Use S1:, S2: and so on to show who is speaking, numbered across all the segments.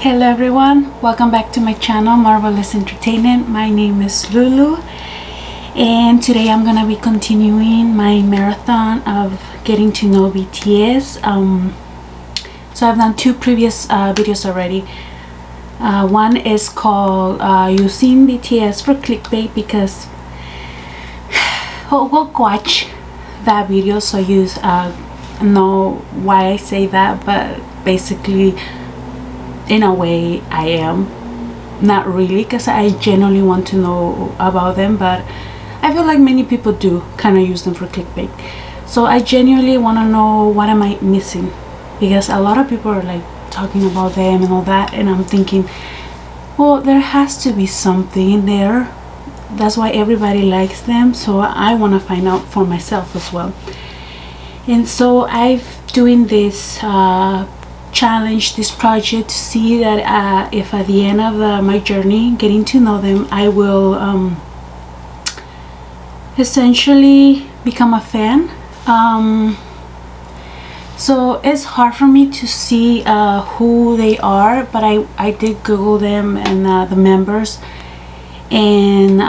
S1: Hello everyone, welcome back to my channel Marvelous Entertainment. My name is Lulu and today I'm gonna be continuing my marathon of getting to know BTS. So I've done two previous videos already. One is called using BTS for clickbait because we'll watch that video so you know why I say that, but basically in a way I am not really, because I genuinely want to know about them, but I feel like many people do kind of use them for clickbait. So I genuinely want to know what am I missing, because a lot of people are like talking about them and all that, and I'm thinking, well, there has to be something in there. That's why everybody likes them, so I want to find out for myself as well. And so I've doing this challenge, this project, to see that if at the end of my journey getting to know them I will essentially become a fan. So it's hard for me to see who they are, but I did Google them and the members, and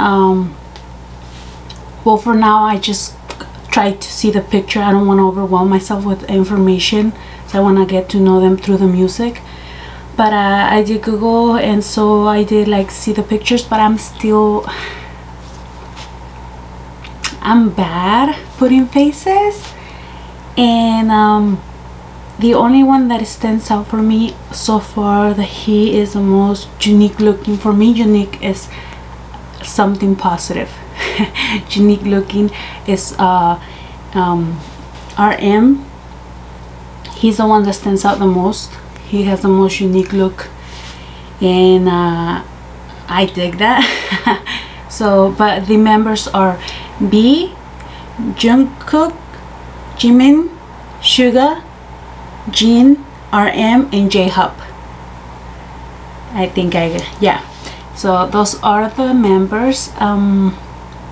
S1: well, for now I just try to see the picture. I don't want to overwhelm myself with information, so I want to get to know them through the music. But I did Google, and so I did like see the pictures, but I'm bad putting faces, and the only one that stands out for me so far, that he is the most unique looking. For me, unique is something positive. Unique looking is RM. He's the one that stands out the most. He has the most unique look, and I dig that. So, but the members are B, Jungkook, Jimin, Suga, Jin, RM, and J-Hope. I think yeah. So those are the members,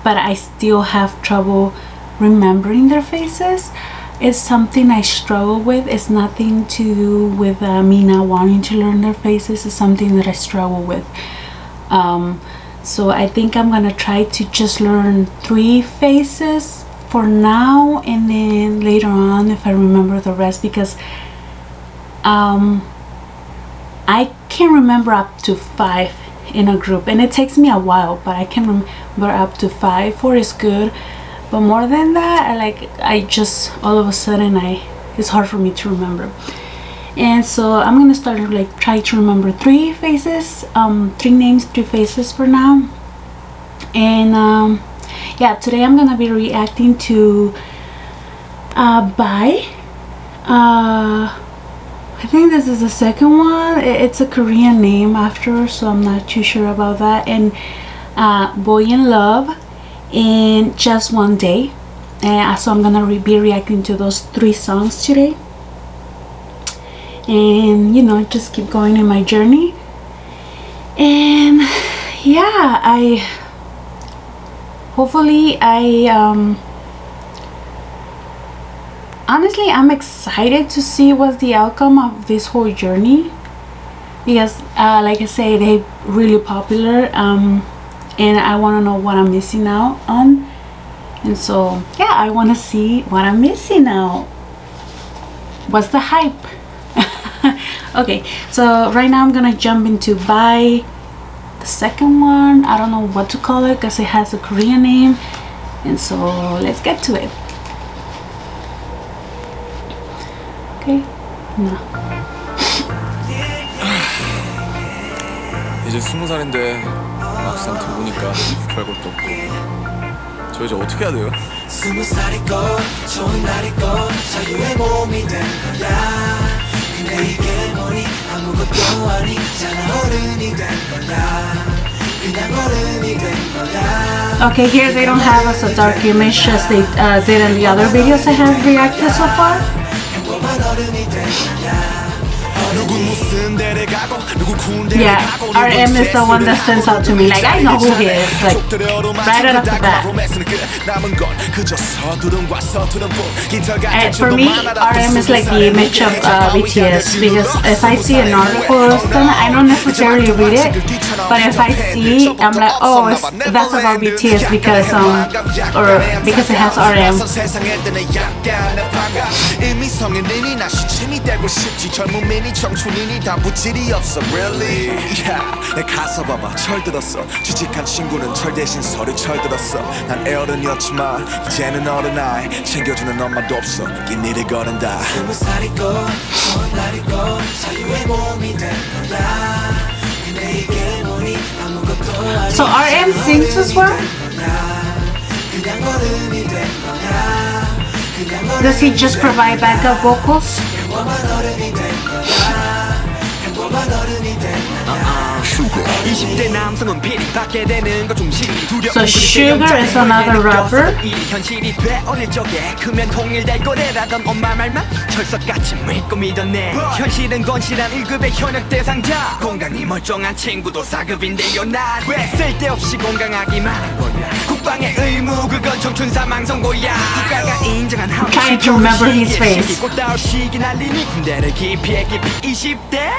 S1: but I still have trouble remembering their faces. It's something I struggle with. It's nothing to do with me not wanting to learn their faces. It's something that I struggle with. So I think I'm gonna try to just learn 3 faces for now, and then later on if I remember the rest, because I can remember up to 5 in a group, and it takes me a while, but I can remember up to 5. 4 is good, but more than that, I just all of a sudden it's hard for me to remember. And so I'm gonna start like try to remember 3 faces, 3 names, 3 faces for now. And yeah, today I'm gonna be reacting to Bye. I think this is the second one. It's a Korean name after, so I'm not too sure about that. And Boy in Love and Just One Day. And so I'm gonna be reacting to those 3 songs today, and just keep going in my journey. And yeah, hopefully honestly, I'm excited to see what's the outcome of this whole journey, because like I say, they're really popular, and I want to know what I'm missing out on. And so yeah, I want to see what I'm missing out. What's the hype? Okay, so right now I'm gonna jump into Bye, the second one. I don't know what to call it because it has a Korean name, and so let's get to it. Okay, no.
S2: 이제 20살인데 막상 들어보니까 별것도 없고. 저 이제 어떻게 해야 돼요?
S3: 20살이고 좋은 날이고 자유의 몸이 된 거야. 근데 이게 뭐니 아무것도 아니잖아. 어른이 된 거야. 그냥 어른이 된 거야.
S1: Okay, here they don't have us a dark image as they did in the other videos I have reacted so far.
S3: 평범한 어른이 된 거야.
S1: Yeah, RM is the one that stands out to me. Like, I know who he is, like, right out of the bat. And for me, RM is like the image of BTS, because if I see an article or something, I don't necessarily read it, but if I see, I'm like, oh, that's about BTS because it has RM.
S3: 내 가서 봐봐 철들었어 주직한 친구는 철 대신 서류 철들었어 난 애어른이었지만 이제는 어른아이 챙겨주는 엄마도 없어 긴 일을 거른다 20살이고 좋은 날이고 자유의 몸이 된 거야 내게 뭐니 아무것도
S1: So RM sings as well?
S3: 그냥 어른이 된 거야
S1: Does he just provide backup vocals?
S3: 평범한 어른이 된 거야 평범한 어른이 된 거야 20대 남성은 비리 받게 되는 것 중심이
S1: So Sugar is another rapper.
S3: 현실이 돼 어릴 적에 크면 통일될 거래라던 엄마 말만 철석같이 믿고 믿었네 현실은 건실한 1급의 현역 대상자 건강이 멀쩡한 친구도 4급인데요 난 왜 쓸데없이 건강하기만 한 거야 국방의 의무 그건 청춘 사망 선고야 국가가 인정한
S1: Trying to remember his face.
S3: 꽃다울 시기 날리니 군대를 기피해 깊이 20대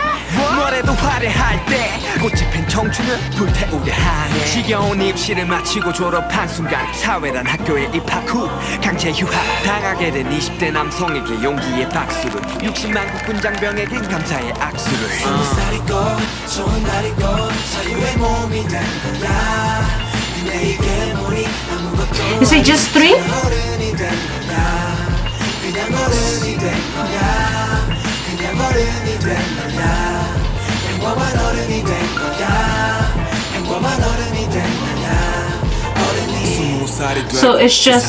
S3: 뭐래도 화려할 때 꽃이 핀 청춘을 불태우려 하네 지겨운 입시를 마치고 졸업한 순간 사회란 학교에 입학 후 강제 휴학 당하게 된 20대 남성에게 용기의 박수를 60만 국군 장병에겐 감사의 악수를 20살이고 좋은 날이고 자유의 몸이 된 거야 내게 뭐니 아무것도
S1: Is it just 3?
S3: 어른이 된 거야 그냥 어른이 된 거야 그냥 어른이 된 거야 평범한 어른이 된 거야 평범한 어른이 된 거야
S1: So it's just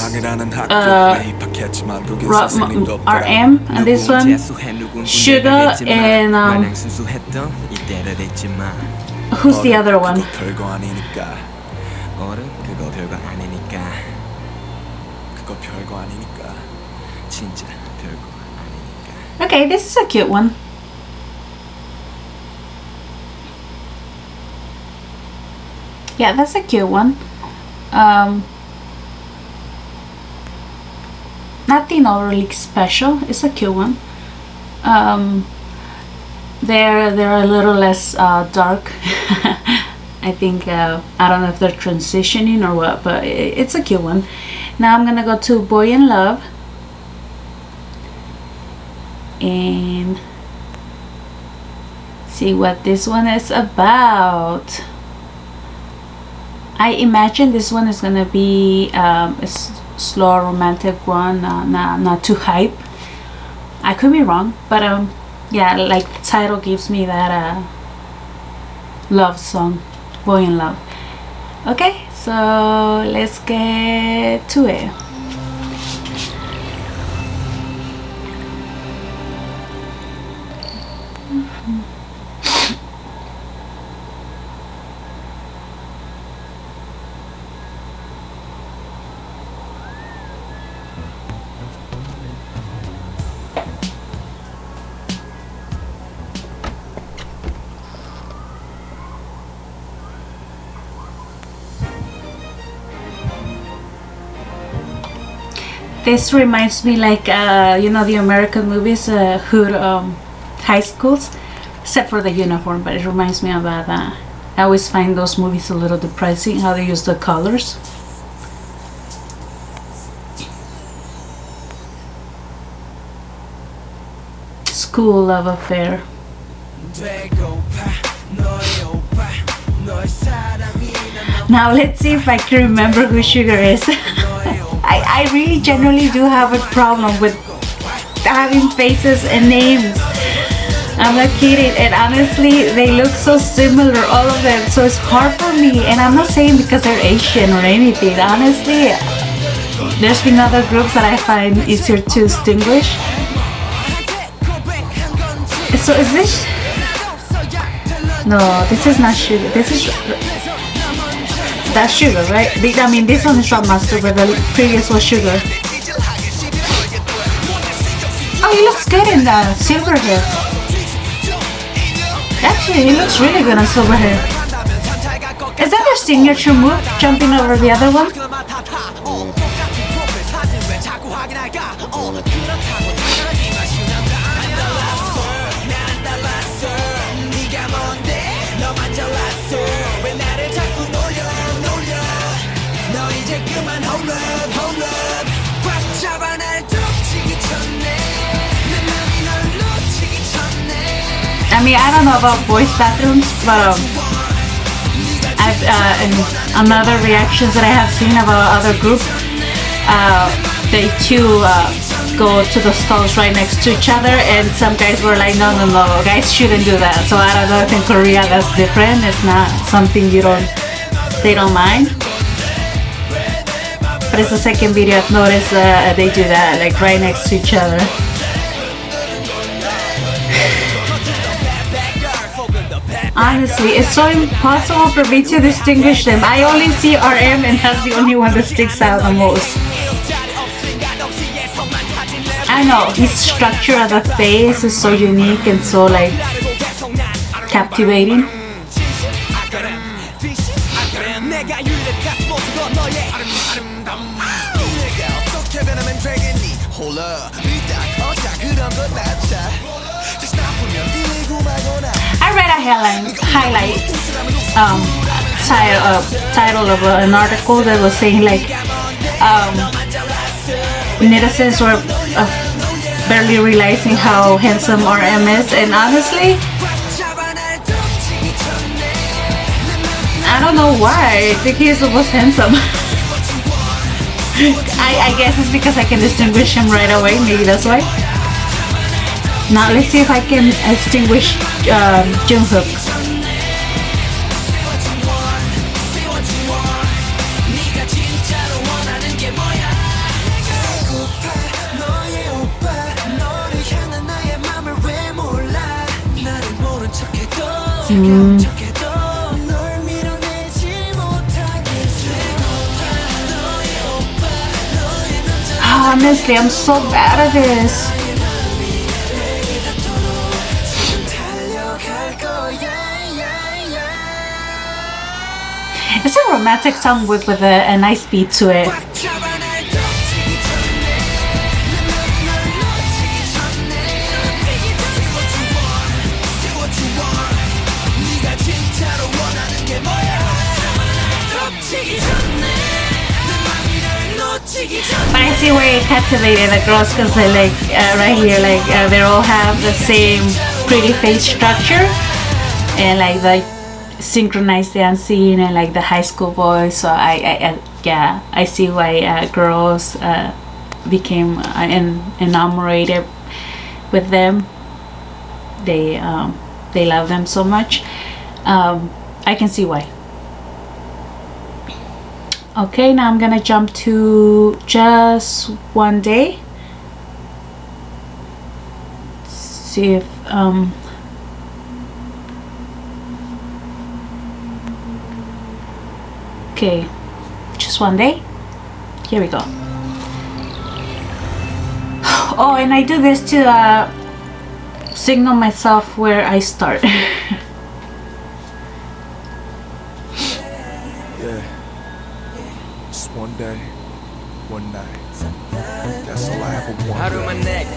S1: RM and this one Sugar and who's the other one?
S3: 별거 아니니까 어른 그거 별거 아니니까 그거 별거 아니니까 진짜 별거 아니니까
S1: Okay, this is a cute one. Yeah, that's a cute one. Nothing overly special. It's a cute one. They're a little less dark. I think I don't know if they're transitioning or what, but it's a cute one. Now I'm gonna go to Boy in Love and see what this one is about. I imagine this one is gonna be a slow romantic one, not too hype. I could be wrong, but yeah, like the title gives me that love song, Boy in Love. Okay, so let's get to it. This reminds me like you know, the American movies, hood high schools, except for the uniform, but it reminds me about that. I always find those movies a little depressing, how they use the colors. School love affair. Now let's see if I can remember who Sugar is. I really generally do have a problem with having faces and names. I'm not kidding, and honestly they look so similar, all of them, so it's hard for me. And I'm not saying because they're Asian or anything, honestly. There's been other groups that I find easier to distinguish. So is this? No, this is not Sugar. This is, that's Sugar, right? I mean, this one is from Master, but the previous was Sugar. Oh, he looks good in the silver hair. Actually, he looks really good on silver hair. Is that their signature move? Jumping over the other one? I mean, I don't know about boys' bathrooms, but I've in another reactions that I have seen about other group, they too go to the stalls right next to each other, and some guys were like, no, guys shouldn't do that. So I don't know if in Korea that's different. It's not something they don't mind. But it's the second video I've noticed they do that, like right next to each other. Honestly, it's so impossible for me to distinguish them. I only see RM, and that's the only one that sticks out the most. I know, his structure of the face is so unique and so like captivating. I read a highlight title of an article that was saying like netizens were barely realizing how handsome RM is, and honestly, I don't know why. I think he's the most handsome. I guess it's because I can distinguish him right away. Maybe that's why. Now let's see if I can distinguish Jungkook. Honestly, I'm so bad at this. It's a romantic song with a nice beat to it. But I see why it captivated the girls, because they like right here, like they all have the same pretty face structure and like the synchronized dancing and like the high school boys. So I see why girls became enamored with them. They love them so much. I can see why. Okay, now I'm gonna jump to just one day. See if okay, just one day. Here we go. Oh, and I do this to signal myself where I start.
S2: One day, one night. That's all I ever wanted.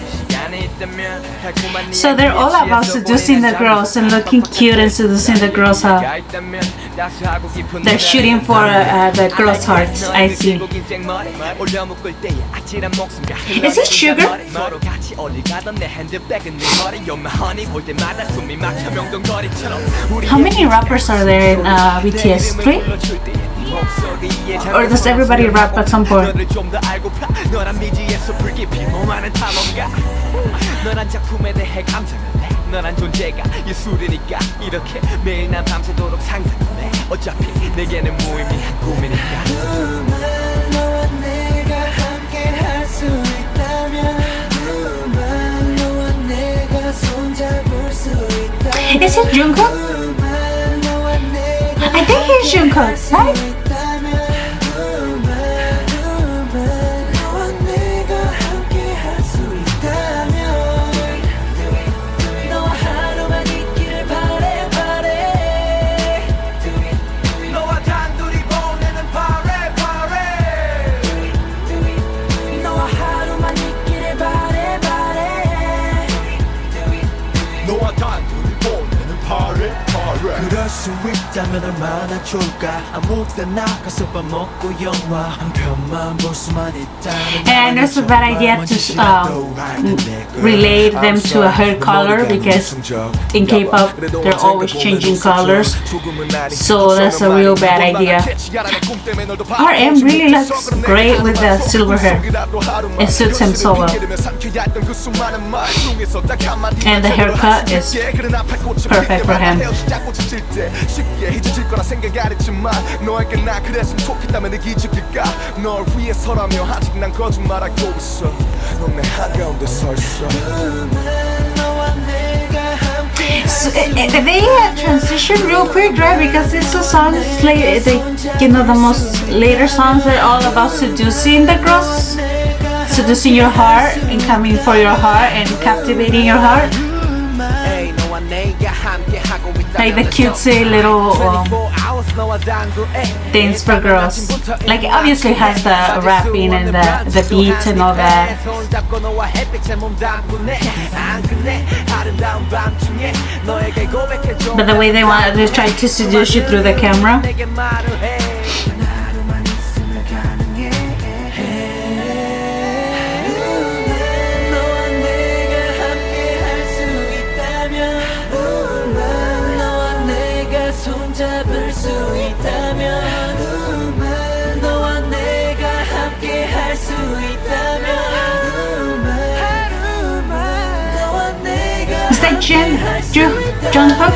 S1: So they're all about seducing the girls and looking cute and seducing the girls up. They're shooting for the girls' hearts, I see. Is it Sugar? How many rappers are there in BTS? 3? Or does everybody rap at some point? Is it Jungkook? I think he's Jungkook, right?
S3: 수 있다면 얼마나 좋을까 아무 때나 가서 밥 먹고 영화 한 편만 볼 수만 있다면
S1: And it's a bad idea to relate them to a hair color because in K-pop they're always changing colors, so that's a real bad idea. RM really looks great with the silver hair. It suits him so well. And the haircut is perfect for him. So, they transition real quick, right? Because it's a song, like the most later songs are all about seducing the girls, seducing your heart and coming for your heart and captivating your heart. Like the cutesy little things for girls. Like it obviously has the rapping and the beat and all that. But the way they try to seduce you through the camera. Is that Jungkook?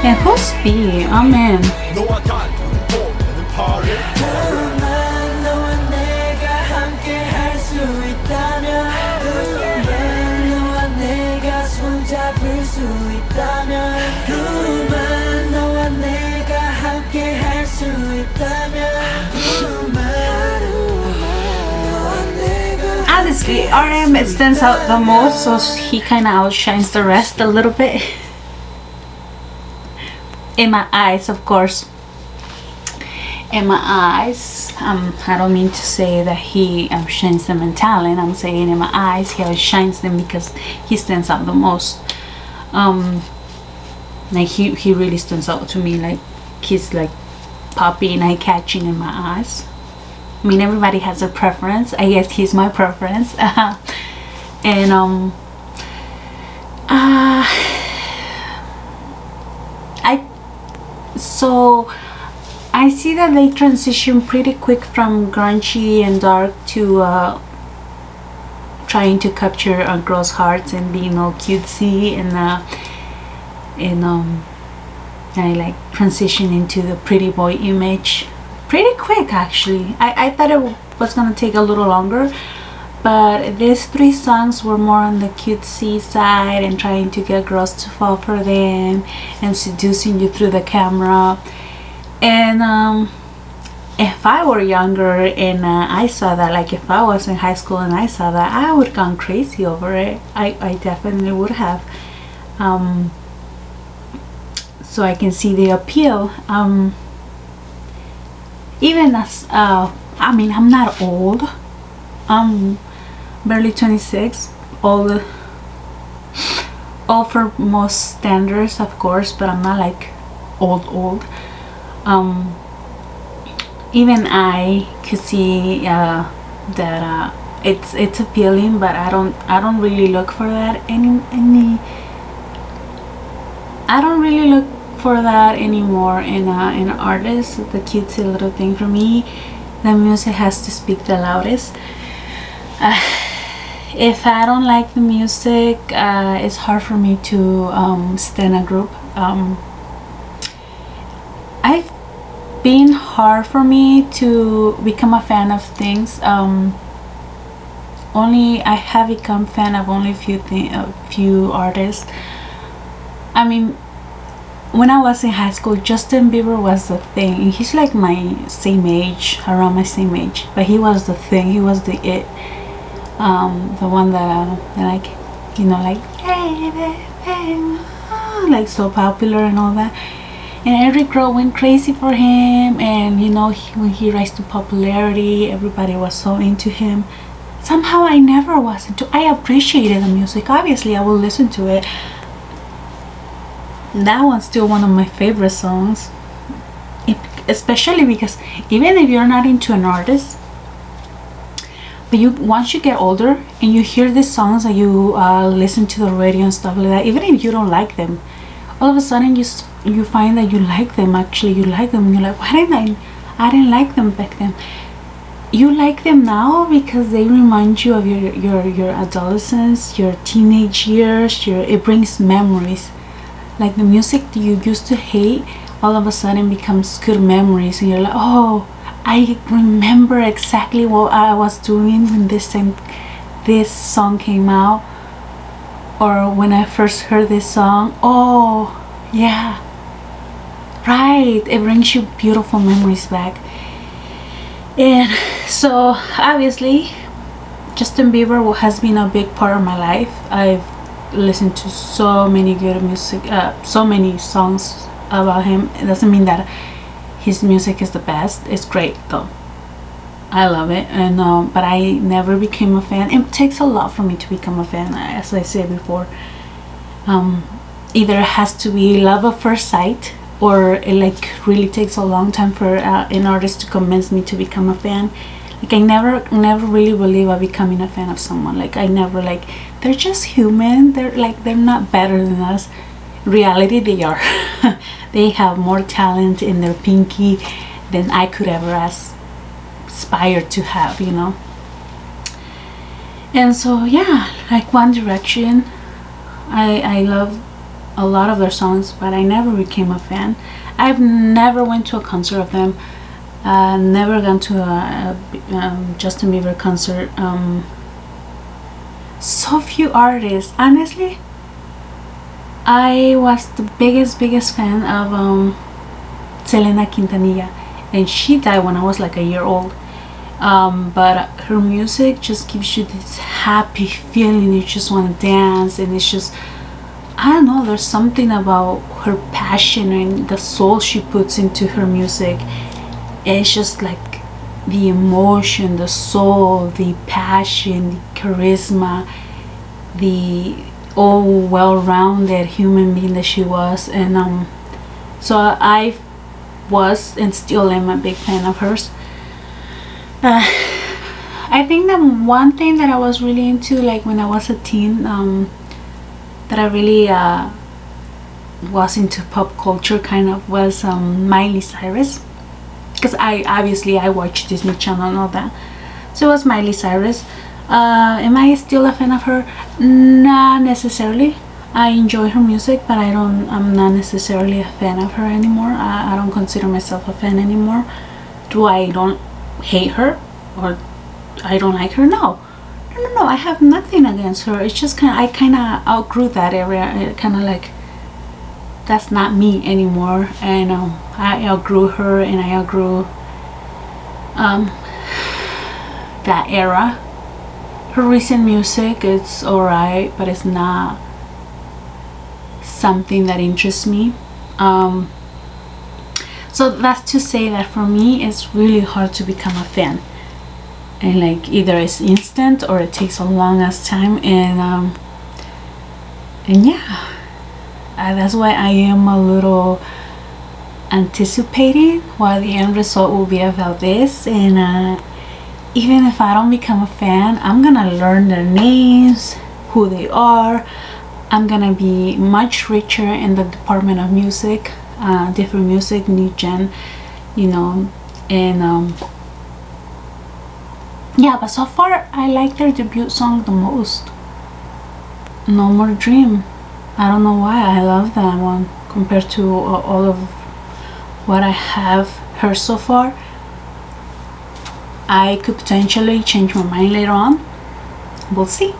S1: And who's B? Oh man. Honestly, RM stands out the most, so he kind of outshines the rest a little bit. In my eyes, of course. In my eyes, I don't mean to say that he outshines them in talent. I'm saying in my eyes, he outshines them because he stands out the most. Like he really stands out to me. Like he's like poppy and eye-catching in my eyes. I mean, everybody has a preference. I guess he's my preference. And I see that they transition pretty quick from grungy and dark to trying to capture girls' hearts and being all cutesy and I like transition into the pretty boy image pretty quick actually. I thought it was gonna take a little longer, but these 3 songs were more on the cutesy side and trying to get girls to fall for them and seducing you through the camera. And if I were younger and I saw that, like if I was in high school and I saw that, I would have gone crazy over it. I definitely would have. So I can see the appeal. Even as I mean, I'm not old. I'm barely 26. Old for most standards, of course, but I'm not like old. Even I could see that it's appealing, but I don't really look for that I don't really look for that anymore in an artist. The cutesy little thing. For me, the music has to speak the loudest. If I don't like the music, it's hard for me to stand a group. I've been hard for me to become a fan of things. I have become fan of only a few artists. I mean, when I was in high school, Justin Bieber was the thing. He's like my same age, around my same age, but he was the thing. He was the it. The one that like, like, hey, like so popular and all that. and every girl went crazy for him. And you know, when he rise to popularity, everybody was so into him. Somehow I never was into. I appreciated the music. Obviously, I will listen to it. That one's still one of my favorite songs. Especially because even if you're not into an artist, but once you get older and you hear these songs and you listen to the radio and stuff like that, even if you don't like them, all of a sudden you find that you like them. Actually, you like them, and you're like, why didn't I didn't like them back then. You like them now because they remind you of your adolescence, your teenage years. It brings memories. Like the music that you used to hate, all of a sudden becomes good memories, and you're like, oh, I remember exactly what I was doing when this song came out, or when I first heard this song. Oh yeah, right, it brings you beautiful memories back. And so obviously Justin Bieber has been a big part of my life. I've listened to so many good music, so many songs about him. It doesn't mean that his music is the best. It's great though. I love it. And but I never became a fan. It takes a lot for me to become a fan, as I said before. Either it has to be love at first sight, or it like really takes a long time for an artist to convince me to become a fan. Like I never really believe of becoming a fan of someone. Like I never, like, they're just human. They're not better than us. Reality, they are. They have more talent in their pinky than I could ever aspire to have, you know. And so yeah, like One Direction, I love a lot of their songs, but I never became a fan. I've never went to a concert of them. Never gone to a Justin Bieber concert. So few artists. Honestly, I was the biggest fan of Selena Quintanilla, and she died when I was like a year old. But her music just gives you this happy feeling. You just want to dance, and it's just, I don't know, there's something about her passion and the soul she puts into her music. It's just like the emotion, the soul, the passion, the charisma, the well-rounded human being that she was. And so I was and still am a big fan of hers. I think that one thing that I was really into, like when I was a teen, that I really was into pop culture kind of, was Miley Cyrus. Because I watch Disney Channel and all that. So it was Miley Cyrus. Am I still a fan of her? Not necessarily. I enjoy her music, but I'm not necessarily a fan of her anymore. I don't consider myself a fan anymore. I don't hate her or I don't like her? No. I have nothing against her. It's just I kind of outgrew that area. It kind of like, that's not me anymore. And I outgrew her, and I outgrew that era. Her recent music, it's alright, but it's not something that interests me. So that's to say that for me it's really hard to become a fan, and like either it's instant or it takes a long ass time. And yeah, that's why I am a little anticipating what the end result will be about this. And even if I don't become a fan, I'm gonna learn their names, who they are. I'm gonna be much richer in the department of music, different music, new gen, you know. And yeah, but so far I like their debut song the most, No More Dream. I don't know why I love that one compared to all of what I have heard so far. I could potentially change my mind later on. We'll see.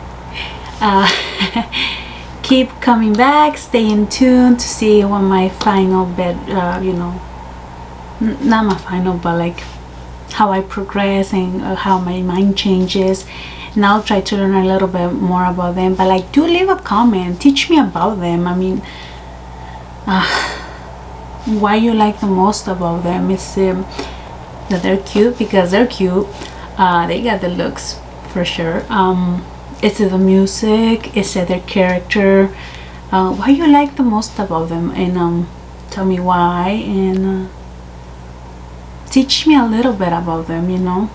S1: Keep coming back, stay in tune to see what my final not my final, but like how I progress and how my mind changes. And I'll try to learn a little bit more about them. But like, do leave a comment, teach me about them. I mean, why you like the most about them. Is that they're cute? Because they're cute. They got the looks for sure. Is it the music? Is it their character? Why you like the most about them? And tell me why, and teach me a little bit about them, you know,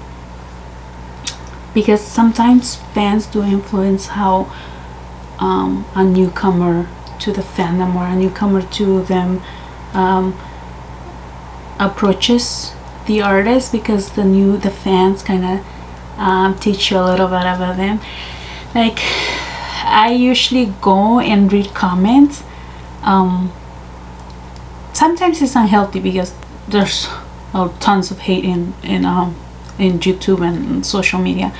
S1: because sometimes fans do influence how a newcomer to the fandom or a newcomer to them approaches the artist, because the fans kind of teach you a little bit about them. Like, I usually go and read comments. Sometimes it's unhealthy because there's tons of hate in YouTube and social media,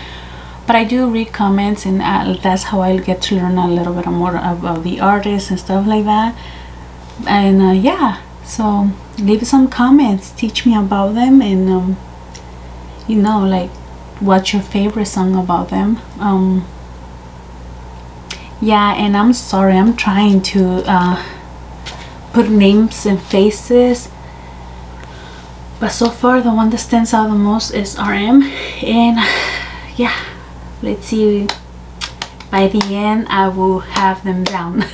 S1: but I do read comments, and that's how I get to learn a little bit more about the artists and stuff like that. And yeah, so leave some comments, teach me about them, and you know, like, what's your favorite song about them. Yeah, and I'm sorry, I'm trying to put names and faces, but so far the one that stands out the most is RM. And yeah, let's see, by the end I will have them down.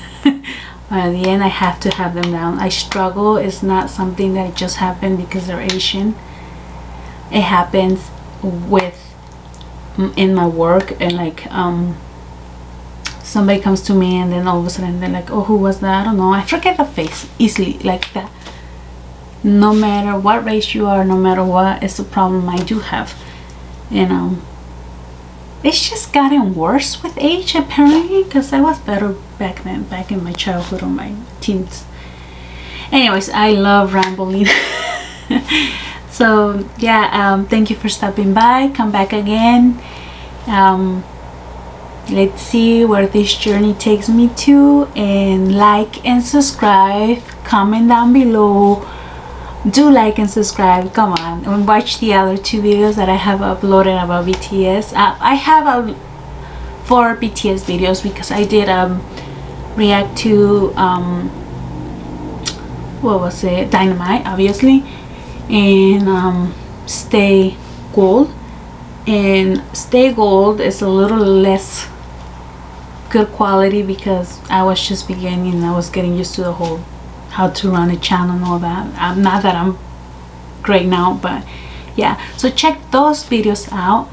S1: By the end I have to have them down. I struggle. It's not something that just happened because they're Asian. It happens in my work, and like somebody comes to me and then all of a sudden they're like, oh, who was that? I don't know. I forget the face easily like that. No matter what race you are, no matter what, it's a problem I do have. And it's just gotten worse with age apparently, because I was better back then, back in my childhood or my teens. Anyways, I love rambling. So yeah, thank you for stopping by. Come back again. Let's see where this journey takes me to, and like and subscribe, comment down below. Do like and subscribe, come on, and watch the other 2 videos that I have uploaded about BTS. I have 4 BTS videos because I did react to what was it, Dynamite, obviously, and Stay Gold. And Stay Gold is a little less good quality because I was just beginning. I was getting used to the whole how to run a channel and all that. Not that I'm great now, but yeah, so check those videos out.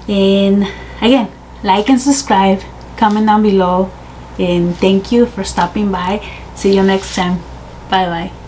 S1: And again, like and subscribe, comment down below, and thank you for stopping by. See you next time. Bye bye.